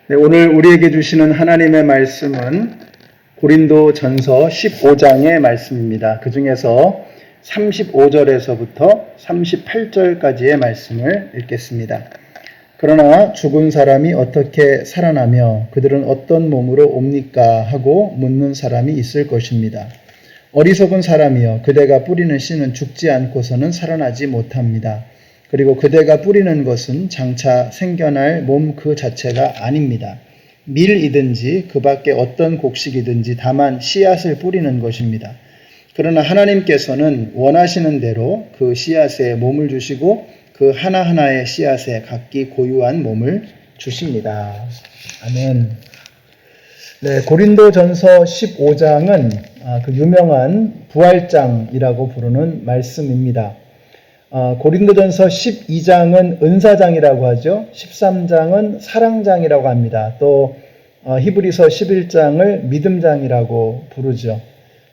네, 오늘 우리에게 주시는 하나님의 말씀은 고린도전서 15장의 말씀입니다. 그 중에서 35절에서부터 38절까지의 말씀을 읽겠습니다. 그러나 죽은 사람이 어떻게 살아나며 그들은 어떤 몸으로 옵니까 하고 묻는 사람이 있을 것입니다. 어리석은 사람이여, 그대가 뿌리는 씨는 죽지 않고서는 살아나지 못합니다. 그리고 그대가 뿌리는 것은 장차 생겨날 몸 그 자체가 아닙니다. 밀이든지 그 밖에 어떤 곡식이든지 다만 씨앗을 뿌리는 것입니다. 그러나 하나님께서는 원하시는 대로 그 씨앗에 몸을 주시고 그 하나하나의 씨앗에 각기 고유한 몸을 주십니다. 아멘. 네, 고린도전서 15장은 그 유명한 부활장이라고 부르는 말씀입니다. 고린도전서 12장은 은사장이라고 하죠. 13장은 사랑장이라고 합니다. 또 히브리서 11장을 믿음장이라고 부르죠.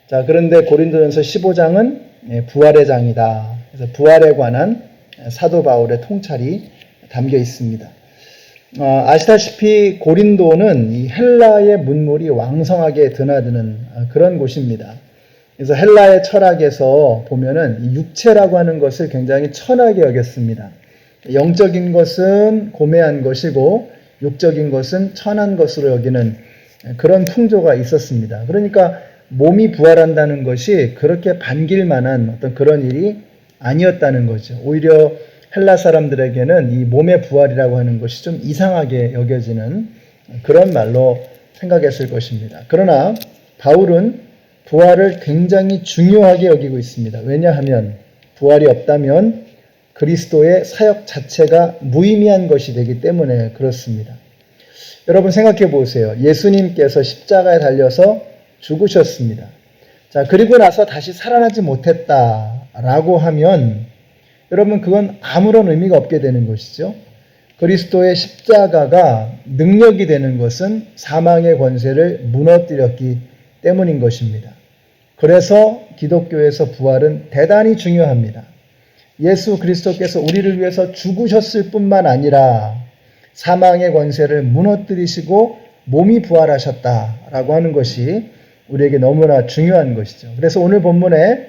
자, 그런데 고린도전서 15장은 부활의 장이다. 그래서 부활에 관한 사도 바울의 통찰이 담겨 있습니다. 아시다시피 고린도는 이 헬라의 문물이 왕성하게 드나드는 그런 곳입니다. 그래서 헬라의 철학에서 보면은 이 육체라고 하는 것을 굉장히 천하게 여겼습니다. 영적인 것은 고매한 것이고 육적인 것은 천한 것으로 여기는 그런 풍조가 있었습니다. 그러니까 몸이 부활한다는 것이 그렇게 반길 만한 어떤 그런 일이 아니었다는 거죠. 오히려 헬라 사람들에게는 이 몸의 부활이라고 하는 것이 좀 이상하게 여겨지는 그런 말로 생각했을 것입니다. 그러나 바울은 부활을 굉장히 중요하게 여기고 있습니다. 왜냐하면 부활이 없다면 그리스도의 사역 자체가 무의미한 것이 되기 때문에 그렇습니다. 여러분 생각해 보세요. 예수님께서 십자가에 달려서 죽으셨습니다. 자, 그리고 나서 다시 살아나지 못했다라고 하면 여러분 그건 아무런 의미가 없게 되는 것이죠. 그리스도의 십자가가 능력이 되는 것은 사망의 권세를 무너뜨렸기 때문인 것입니다. 그래서 기독교에서 부활은 대단히 중요합니다. 예수 그리스도께서 우리를 위해서 죽으셨을 뿐만 아니라 사망의 권세를 무너뜨리시고 몸이 부활하셨다라고 하는 것이 우리에게 너무나 중요한 것이죠. 그래서 오늘 본문에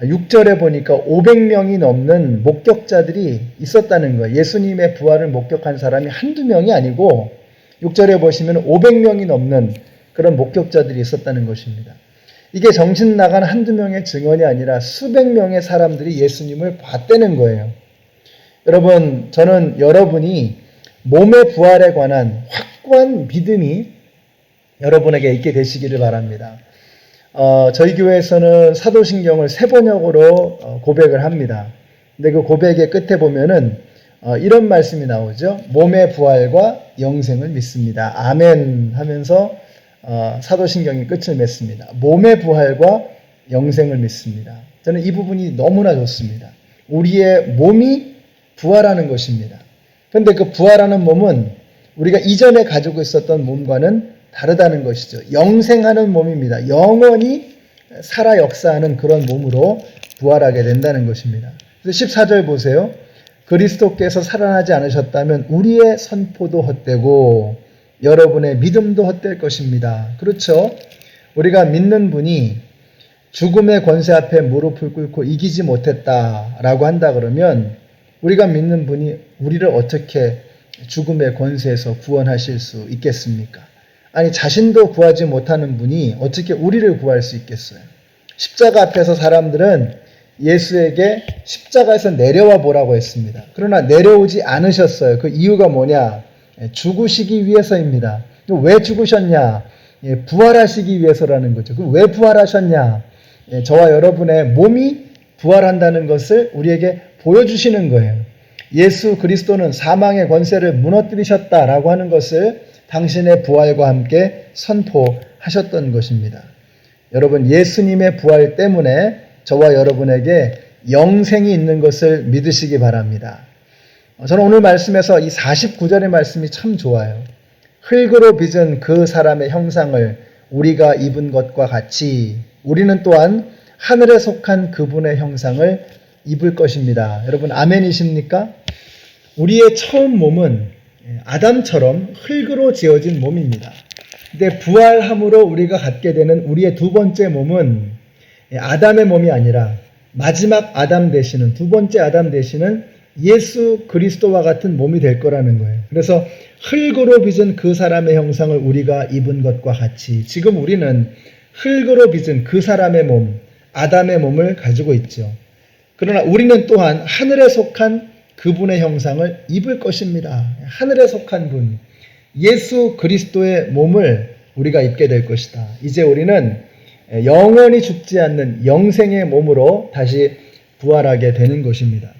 6절에 보니까 500명이 넘는 목격자들이 있었다는 거예요. 예수님의 부활을 목격한 사람이 한두 명이 아니고 6절에 보시면 500명이 넘는 그런 목격자들이 있었다는 것입니다. 이게 정신 나간 한두 명의 증언이 아니라 수백 명의 사람들이 예수님을 봤다는 거예요. 여러분, 저는 여러분이 몸의 부활에 관한 확고한 믿음이 여러분에게 있게 되시기를 바랍니다. 저희 교회에서는 사도신경을 세 번역으로 고백을 합니다. 근데 그 고백의 끝에 보면은 이런 말씀이 나오죠. 몸의 부활과 영생을 믿습니다. 아멘 하면서 사도신경이 끝을 맺습니다. 몸의 부활과 영생을 믿습니다. 저는 이 부분이 너무나 좋습니다. 우리의 몸이 부활하는 것입니다. 그런데 그 부활하는 몸은 우리가 이전에 가지고 있었던 몸과는 다르다는 것이죠. 영생하는 몸입니다. 영원히 살아 역사하는 그런 몸으로 부활하게 된다는 것입니다. 그래서 14절 보세요. 그리스도께서 살아나지 않으셨다면 우리의 선포도 헛되고 여러분의 믿음도 헛될 것입니다. 그렇죠? 우리가 믿는 분이 죽음의 권세 앞에 무릎을 꿇고 이기지 못했다라고 한다 그러면 우리가 믿는 분이 우리를 어떻게 죽음의 권세에서 구원하실 수 있겠습니까? 아니, 자신도 구하지 못하는 분이 어떻게 우리를 구할 수 있겠어요? 십자가 앞에서 사람들은 예수에게 십자가에서 내려와 보라고 했습니다. 그러나 내려오지 않으셨어요. 그 이유가 뭐냐? 죽으시기 위해서입니다. 왜 죽으셨냐? 부활하시기 위해서라는 거죠. 그럼 왜 부활하셨냐? 저와 여러분의 몸이 부활한다는 것을 우리에게 보여주시는 거예요. 예수 그리스도는 사망의 권세를 무너뜨리셨다라고 하는 것을 당신의 부활과 함께 선포하셨던 것입니다. 여러분, 예수님의 부활 때문에 저와 여러분에게 영생이 있는 것을 믿으시기 바랍니다. 저는 오늘 말씀에서 이 49절의 말씀이 참 좋아요. 흙으로 빚은 그 사람의 형상을 우리가 입은 것과 같이 우리는 또한 하늘에 속한 그분의 형상을 입을 것입니다. 여러분 아멘이십니까? 우리의 처음 몸은 아담처럼 흙으로 지어진 몸입니다. 근데 부활함으로 우리가 갖게 되는 우리의 두 번째 몸은 아담의 몸이 아니라 마지막 아담 되시는, 두 번째 아담 되시는 예수 그리스도와 같은 몸이 될 거라는 거예요. 그래서 흙으로 빚은 그 사람의 형상을 우리가 입은 것과 같이 지금 우리는 흙으로 빚은 그 사람의 몸, 아담의 몸을 가지고 있죠. 그러나 우리는 또한 하늘에 속한 그분의 형상을 입을 것입니다. 하늘에 속한 분, 예수 그리스도의 몸을 우리가 입게 될 것이다. 이제 우리는 영원히 죽지 않는 영생의 몸으로 다시 부활하게 되는 것입니다.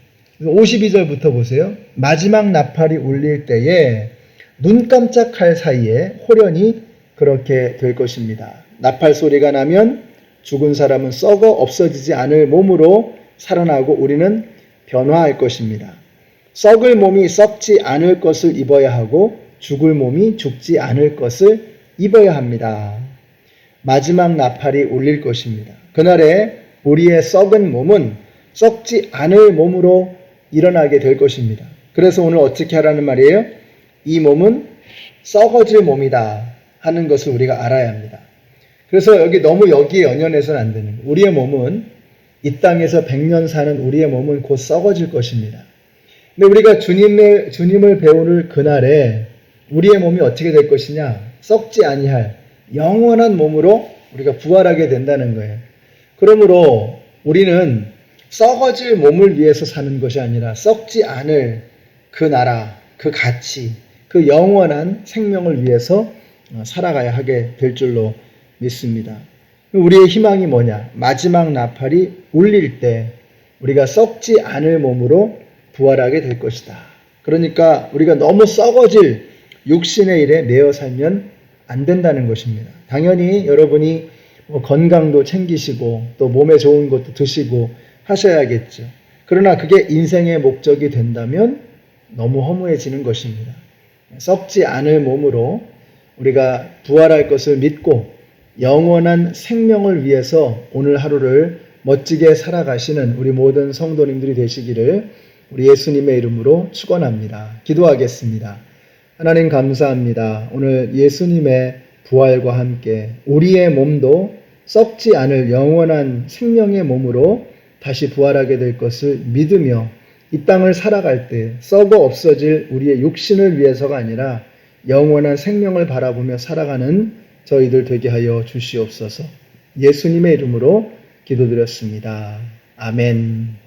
52절부터 보세요. 마지막 나팔이 울릴 때에 눈 깜짝할 사이에 호련히 그렇게 될 것입니다. 나팔 소리가 나면 죽은 사람은 썩어 없어지지 않을 몸으로 살아나고 우리는 변화할 것입니다. 썩을 몸이 썩지 않을 것을 입어야 하고 죽을 몸이 죽지 않을 것을 입어야 합니다. 마지막 나팔이 울릴 것입니다. 그날에 우리의 썩은 몸은 썩지 않을 몸으로 일어나게 될 것입니다. 그래서 오늘 어떻게 하라는 말이에요? 이 몸은 썩어질 몸이다 하는 것을 우리가 알아야 합니다. 그래서 너무 여기에 연연해서는 안 되는 거예요. 우리의 몸은 이 땅에서 100년 사는 우리의 몸은 곧 썩어질 것입니다. 근데 우리가 주님을 배우는 그날에 우리의 몸이 어떻게 될 것이냐? 썩지 아니할 영원한 몸으로 우리가 부활하게 된다는 거예요. 그러므로 우리는 썩어질 몸을 위해서 사는 것이 아니라 썩지 않을 그 나라, 그 가치, 그 영원한 생명을 위해서 살아가야 하게 될 줄로 믿습니다. 우리의 희망이 뭐냐? 마지막 나팔이 울릴 때 우리가 썩지 않을 몸으로 부활하게 될 것이다. 그러니까 우리가 너무 썩어질 육신의 일에 매여 살면 안 된다는 것입니다. 당연히 여러분이 건강도 챙기시고 또 몸에 좋은 것도 드시고 하셔야겠죠. 그러나 그게 인생의 목적이 된다면 너무 허무해지는 것입니다. 썩지 않을 몸으로 우리가 부활할 것을 믿고 영원한 생명을 위해서 오늘 하루를 멋지게 살아가시는 우리 모든 성도님들이 되시기를 우리 예수님의 이름으로 축원합니다. 기도하겠습니다. 하나님 감사합니다. 오늘 예수님의 부활과 함께 우리의 몸도 썩지 않을 영원한 생명의 몸으로 다시 부활하게 될 것을 믿으며 이 땅을 살아갈 때 썩어 없어질 우리의 육신을 위해서가 아니라 영원한 생명을 바라보며 살아가는 저희들 되게 하여 주시옵소서. 예수님의 이름으로 기도드렸습니다. 아멘.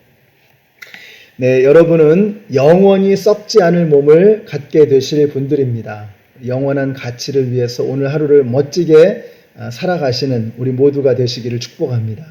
네, 여러분은 영원히 썩지 않을 몸을 갖게 되실 분들입니다. 영원한 가치를 위해서 오늘 하루를 멋지게 살아가시는 우리 모두가 되시기를 축복합니다.